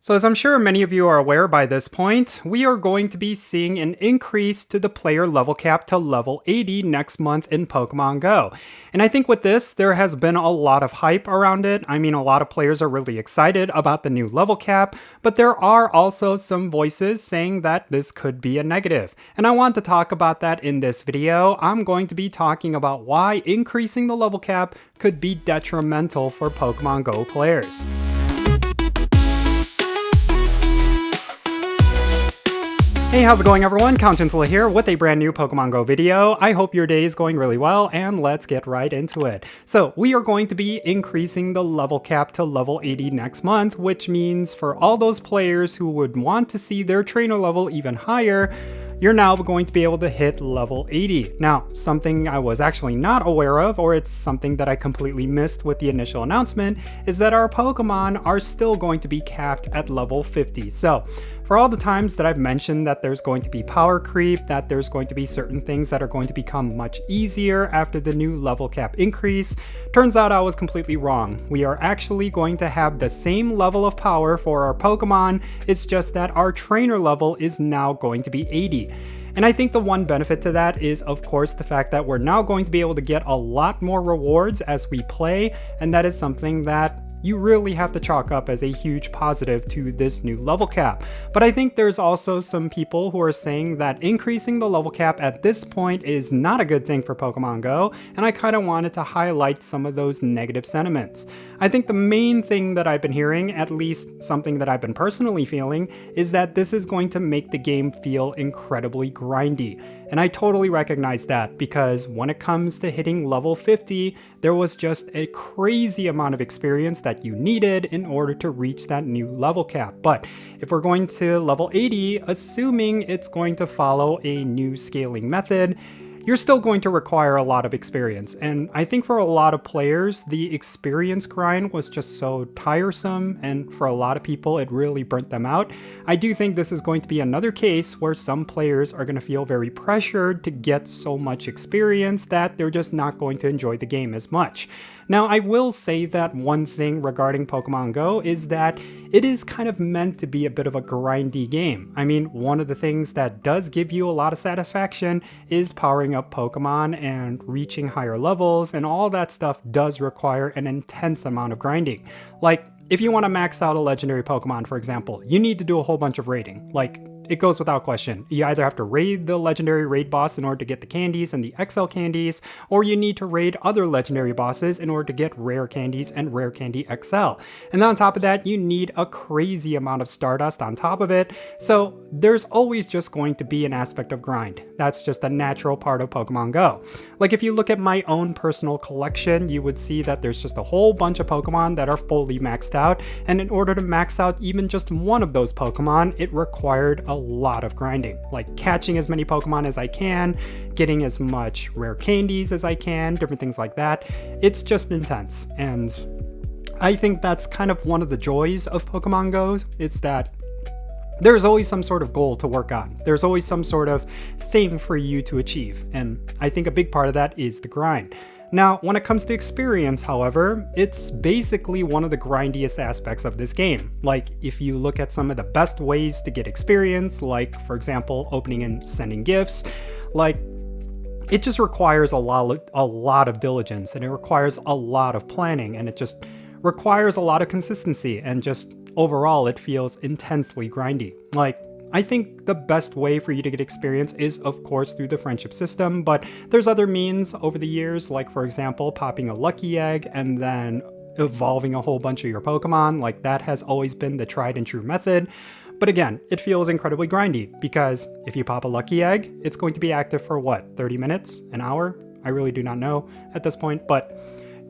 So as I'm sure many of you are aware by this point, we are going to be seeing an increase to the player level cap to level 80 next month in Pokemon Go. And I think with this, there has been a lot of hype around it. I mean, a lot of players are really excited about the new level cap, but there are also some voices saying that this could be a negative. And I want to talk about that in this video. I'm going to be talking about why increasing the level cap could be detrimental for Pokemon Go players. Hey, how's it going everyone? Count Jinsula here with a brand new Pokemon Go video. I hope your day is going really well, and let's get right into it. So we are going to be increasing the level cap to level 80 next month, which means for all those players who would want to see their trainer level even higher, you're now going to be able to hit level 80. Now, something I was actually not aware of, or it's something that I completely missed with the initial announcement, is that our Pokemon are still going to be capped at level 50. So, for all the times that I've mentioned that there's going to be power creep, that there's going to be certain things that are going to become much easier after the new level cap increase, turns out I was completely wrong. We are actually going to have the same level of power for our Pokemon, it's just that our trainer level is now going to be 80. And I think the one benefit to that is, of course, the fact that we're now going to be able to get a lot more rewards as we play, and that is something that you really have to chalk up as a huge positive to this new level cap. But I think there's also some people who are saying that increasing the level cap at this point is not a good thing for Pokemon Go, and I kind of wanted to highlight some of those negative sentiments. I think the main thing that I've been hearing, at least something that I've been personally feeling, is that this is going to make the game feel incredibly grindy. And I totally recognize that, because when it comes to hitting level 50, there was just a crazy amount of experience that you needed in order to reach that new level cap. But if we're going to level 80, assuming it's going to follow a new scaling method, you're still going to require a lot of experience. And I think for a lot of players, the experience grind was just so tiresome, and for a lot of people, it really burnt them out. I do think this is going to be another case where some players are going to feel very pressured to get so much experience that they're just not going to enjoy the game as much. Now, I will say that one thing regarding Pokemon Go is that it is kind of meant to be a bit of a grindy game. I mean, one of the things that does give you a lot of satisfaction is powering up Pokemon and reaching higher levels, and all that stuff does require an intense amount of grinding. Like, if you want to max out a legendary Pokemon, for example, you need to do a whole bunch of raiding. Like, it goes without question. You either have to raid the legendary raid boss in order to get the candies and the XL candies, or you need to raid other legendary bosses in order to get rare candies and rare candy XL. And then on top of that, you need a crazy amount of Stardust on top of it. So there's always just going to be an aspect of grind. That's just a natural part of Pokemon Go. Like, if you look at my own personal collection, you would see that there's just a whole bunch of Pokemon that are fully maxed out. And in order to max out even just one of those Pokemon, it required a lot of grinding, like catching as many Pokemon as I can, getting as much rare candies as I can, different things like that. It's just intense, and I think that's kind of one of the joys of Pokemon Go. It's that there's always some sort of goal to work on. There's always some sort of thing for you to achieve, and I think a big part of that is the grind. Now, when it comes to experience, however, it's basically one of the grindiest aspects of this game. Like, if you look at some of the best ways to get experience, like, for example, opening and sending gifts, like, it just requires a lot of diligence, and it requires a lot of planning, and it just requires a lot of consistency, and just overall, it feels intensely grindy. Like, I think the best way for you to get experience is, of course, through the friendship system, but there's other means over the years, like, for example, popping a lucky egg and then evolving a whole bunch of your Pokemon. Like, that has always been the tried and true method. But again, it feels incredibly grindy, because if you pop a lucky egg, it's going to be active for what, 30 minutes? An hour? I really do not know at this point, but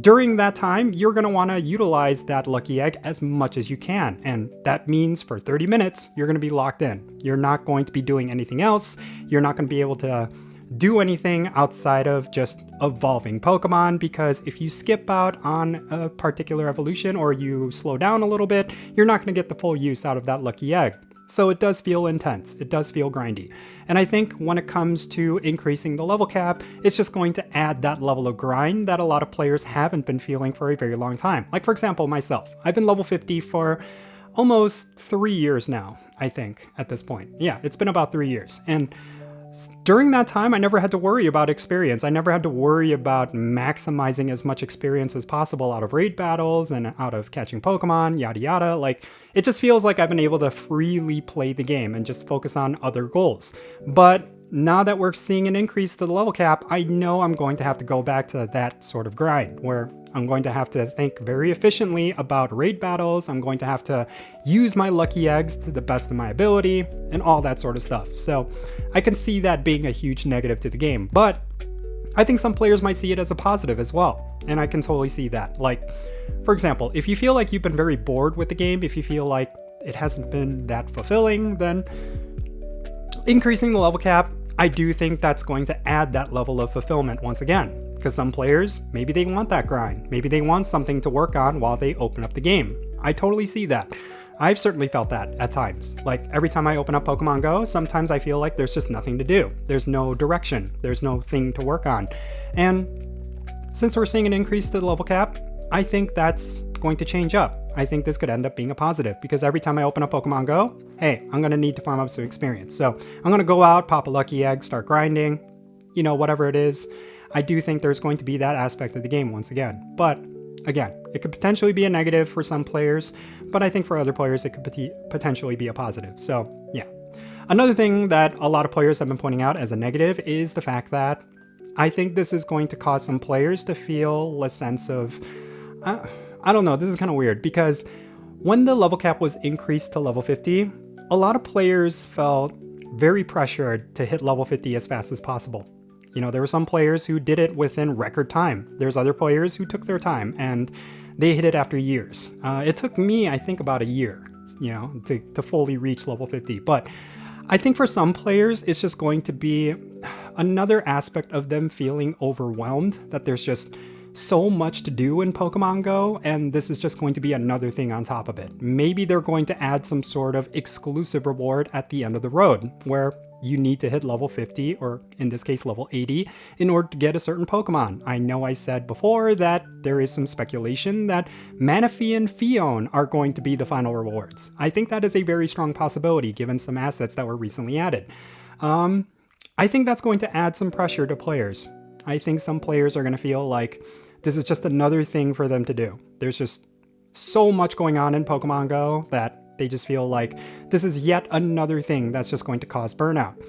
during that time, you're going to want to utilize that lucky egg as much as you can. And that means for 30 minutes, you're going to be locked in. You're not going to be doing anything else. You're not going to be able to do anything outside of just evolving Pokemon, because if you skip out on a particular evolution or you slow down a little bit, you're not going to get the full use out of that lucky egg. So it does feel intense, it does feel grindy. And I think when it comes to increasing the level cap, it's just going to add that level of grind that a lot of players haven't been feeling for a very long time. Like, for example, myself. I've been level 50 for almost 3 years now, I think, at this point. Yeah, it's been about 3 years. And during that time, I never had to worry about experience. I never had to worry about maximizing as much experience as possible out of raid battles and out of catching Pokemon, yada yada. Like, it just feels like I've been able to freely play the game and just focus on other goals. But now that we're seeing an increase to the level cap, I know I'm going to have to go back to that sort of grind where I'm going to have to think very efficiently about raid battles. I'm going to have to use my lucky eggs to the best of my ability and all that sort of stuff. So I can see that being a huge negative to the game, but I think some players might see it as a positive as well. And I can totally see that. Like, for example, if you feel like you've been very bored with the game, if you feel like it hasn't been that fulfilling, then increasing the level cap, I do think that's going to add that level of fulfillment once again. Because some players, maybe they want that grind. Maybe they want something to work on while they open up the game. I totally see that. I've certainly felt that at times. Like every time I open up Pokemon Go, sometimes I feel like there's just nothing to do. There's no direction. There's no thing to work on. And since we're seeing an increase to the level cap, I think that's going to change up. I think this could end up being a positive because every time I open up Pokemon Go, hey, I'm going to need to farm up some experience. So I'm going to go out, pop a lucky egg, start grinding, you know, whatever it is. I do think there's going to be that aspect of the game once again. But again, it could potentially be a negative for some players, but I think for other players, it could potentially be a positive. So yeah. Another thing that a lot of players have been pointing out as a negative is the fact that I think this is going to cause some players to feel a sense of, I don't know, this is kind of weird because when the level cap was increased to level 50, a lot of players felt very pressured to hit level 50 as fast as possible. You know, there were some players who did it within record time. There's other players who took their time and they hit it after years. It took me, I think, about a year, you know, to fully reach level 50. But I think for some players, it's just going to be another aspect of them feeling overwhelmed that there's just so much to do in Pokemon Go, and this is just going to be another thing on top of it. Maybe they're going to add some sort of exclusive reward at the end of the road, where you need to hit level 50, or in this case level 80, in order to get a certain Pokemon. I know I said before that there is some speculation that Manaphy and Fion are going to be the final rewards. I think that is a very strong possibility given some assets that were recently added. I think that's going to add some pressure to players. I think some players are going to feel like this is just another thing for them to do. There's just so much going on in Pokemon Go that they just feel like this is yet another thing that's just going to cause burnout.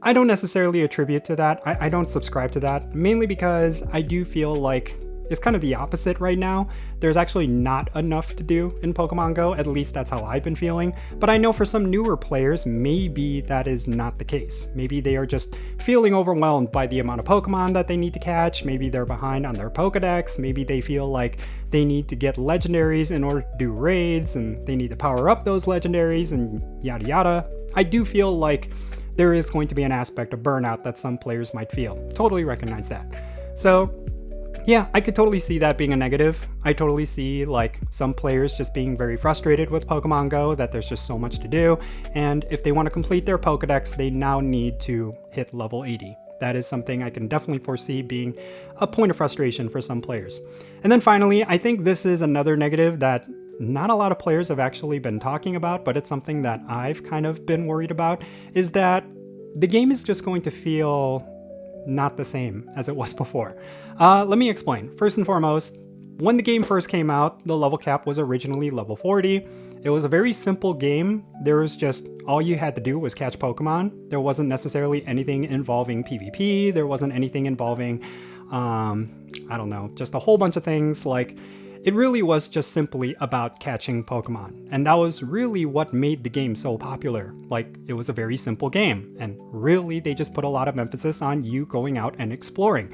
I don't necessarily attribute to that. I don't subscribe to that, mainly because I do feel like it's kind of the opposite right now. There's actually not enough to do in Pokemon Go, at least that's how I've been feeling. But I know for some newer players, maybe that is not the case. Maybe they are just feeling overwhelmed by the amount of Pokemon that they need to catch. Maybe they're behind on their Pokedex. Maybe they feel like they need to get legendaries in order to do raids, and they need to power up those legendaries and yada yada. I do feel like there is going to be an aspect of burnout that some players might feel. Totally recognize that. So yeah, I could totally see that being a negative. I totally see like some players just being very frustrated with Pokemon Go, that there's just so much to do. And if they want to complete their Pokedex, they now need to hit level 80. That is something I can definitely foresee being a point of frustration for some players. And then finally, I think this is another negative that not a lot of players have actually been talking about, but it's something that I've kind of been worried about, is that the game is just going to feel not the same as it was before. Let me explain. First and foremost, when the game first came out, the level cap was originally level 40. It was a very simple game. There was just, all you had to do was catch Pokemon. There wasn't necessarily anything involving PvP. There wasn't anything involving, I don't know, just a whole bunch of things. Like, it really was just simply about catching Pokemon. And that was really what made the game so popular. Like, it was a very simple game. And really, they just put a lot of emphasis on you going out and exploring.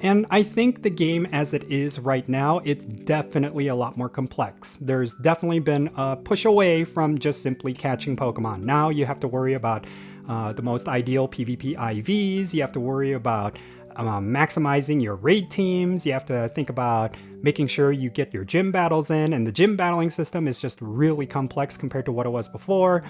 And I think the game as it is right now, it's definitely a lot more complex. There's definitely been a push away from just simply catching Pokemon. Now you have to worry about the most ideal PvP IVs. You have to worry about maximizing your raid teams. You have to think about making sure you get your gym battles in, and the gym battling system is just really complex compared to what it was before.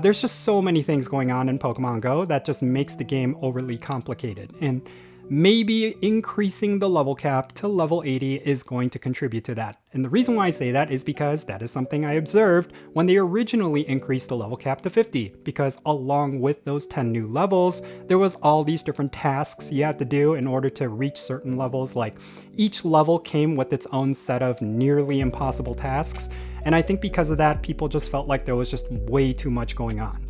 There's just so many things going on in Pokemon Go that just makes the game overly complicated. And maybe increasing the level cap to level 80 is going to contribute to that. And the reason why I say that is because that is something I observed when they originally increased the level cap to 50, because along with those 10 new levels, there was all these different tasks you had to do in order to reach certain levels. Like each level came with its own set of nearly impossible tasks. And I think because of that, people just felt like there was just way too much going on.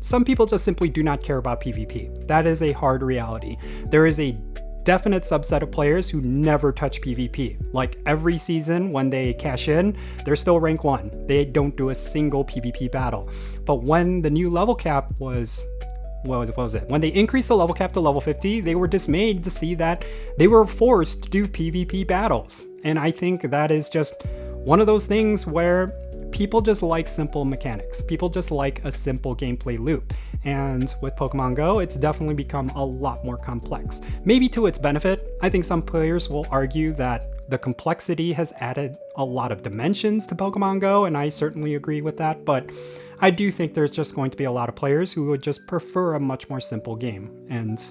Some people just simply do not care about PvP. That is a hard reality. There is a definite subset of players who never touch PvP. Like every season when they cash in, they're still rank 1. They don't do a single PvP battle. But when the new level cap was what was it? When they increased the level cap to level 50, they were dismayed to see that they were forced to do PvP battles. And I think that is just one of those things where people just like simple mechanics. People just like a simple gameplay loop. And with Pokemon Go, it's definitely become a lot more complex. Maybe to its benefit. I think some players will argue that the complexity has added a lot of dimensions to Pokemon Go, and I certainly agree with that, but I do think there's just going to be a lot of players who would just prefer a much more simple game, and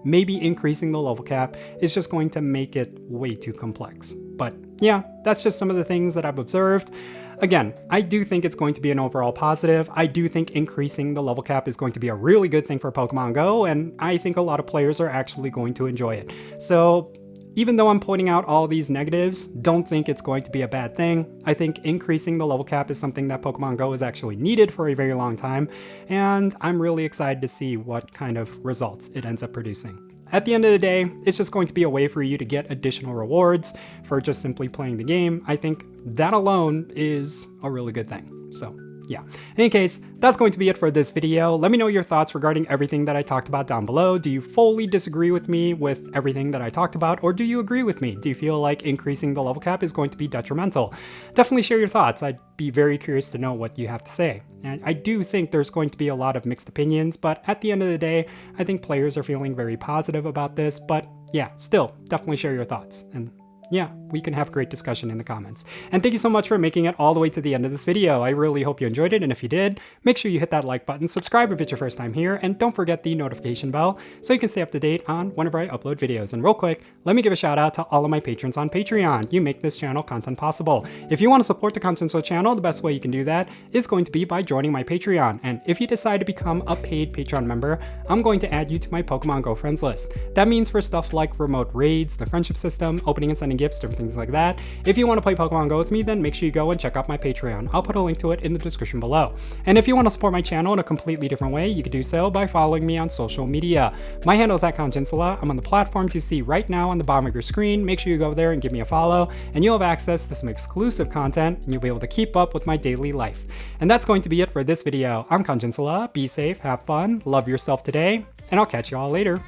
maybe increasing the level cap is just going to make it way too complex. But yeah, that's just some of the things that I've observed. Again, I do think it's going to be an overall positive. I do think increasing the level cap is going to be a really good thing for Pokemon Go, and I think a lot of players are actually going to enjoy it. So even though I'm pointing out all these negatives, don't think it's going to be a bad thing. I think increasing the level cap is something that Pokemon Go has actually needed for a very long time, and I'm really excited to see what kind of results it ends up producing. At the end of the day, it's just going to be a way for you to get additional rewards for just simply playing the game. I think that alone is a really good thing. So yeah, in any case, that's going to be it for this video. Let me know your thoughts regarding everything that I talked about down below. Do you fully disagree with me with everything that I talked about, or do you agree with me? Do you feel like increasing the level cap is going to be detrimental? Definitely share your thoughts. I'd be very curious to know what you have to say. And I do think there's going to be a lot of mixed opinions, but at the end of the day, I think players are feeling very positive about this. But yeah, still, definitely share your thoughts. And yeah, we can have a great discussion in the comments. And thank you so much for making it all the way to the end of this video. I really hope you enjoyed it, and if you did, make sure you hit that like button, subscribe if it's your first time here, and don't forget the notification bell so you can stay up to date on whenever I upload videos. And real quick, let me give a shout out to all of my patrons on Patreon. You make this channel content possible. If you want to support the Content channel, the best way you can do that is going to be by joining my Patreon. And if you decide to become a paid Patreon member, I'm going to add you to my Pokemon Go friends list. That means for stuff like remote raids, the friendship system, opening and sending gifts, different things like that. If you want to play Pokemon Go with me, then make sure you go and check out my Patreon. I'll put a link to it in the description below. And if you want to support my channel in a completely different way, you can do so by following me on social media. My handle is @Jinsula. I'm on the platforms you see right now on the bottom of your screen. Make sure you go there and give me a follow, and you'll have access to some exclusive content, and you'll be able to keep up with my daily life. And that's going to be it for this video. I'm Jinsula. Be safe, have fun, love yourself today, and I'll catch you all later.